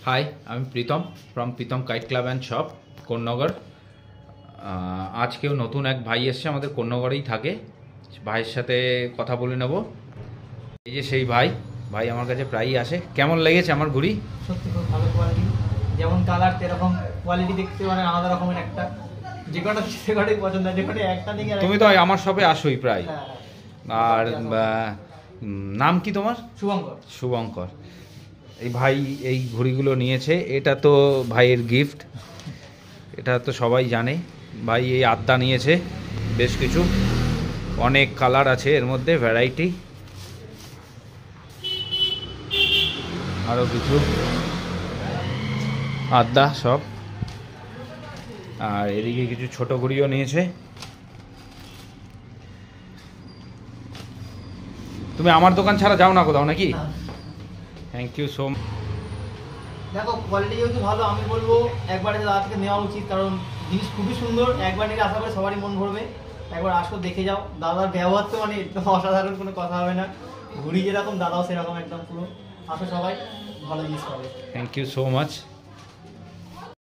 High, আমি Pritam from Pritam kite club and shop, Konnagar. আজকেও নতুন এক ভাই এসছে, আমাদের কোন্নগরেই থাকে। ভাইয়ের সাথে কথা বলে নেব। এই যে সেই ভাই আমার কাছে প্রায়ই আসে। কেমন লেগেছে আমার ঘুড়ি? সত্যি খুব ভালো কোয়ালিটি, যেমন কালার সেরকম কোয়ালিটি দেখতে মানে আলাদা রকমের একটা, যে কটাই পছন্দ হয়, যে কটাই একটা দিকে। তুমি তো আমার শপে আসোই প্রায়। আর নাম কি তোমার? শুভঙ্কর। শুভঙ্কর। এই ভাই এই ঘড়িগুলো নিয়েছে, এটা তো ভাইয়ের গিফট, এটা তো সবাই জানে। ভাই এই আড্ডা নিয়েছে বেশ কিছু, অনেক কালার আছে এর মধ্যে, ভ্যারাইটি, আরও কিছু আড্ডা সব। আর এদিকে কিছু ছোট ঘড়িও নিয়েছে। তুমি আমার দোকান ছাড়া যাও না কোথাও নাকি? Thank you so much. দেখো কোয়ালিটি যেহেতু ভালো, আমি বলবো একবারে দাদা থেকে নেওয়া উচিত, কারণ জিনিস খুবই সুন্দর। একবার নিলে আশা করি সবারই মন ভরবে। একবার আসো, দেখে যাও। দাদার ব্যবহার তো মানে একদম অসাধারণ, কোনো কথা হবে না। ঘুড়ি যেরকম দাদাও সেরকম, একদম পুরো। আসো সবাই, ভালো জিনিস পাবে। Thank you so much.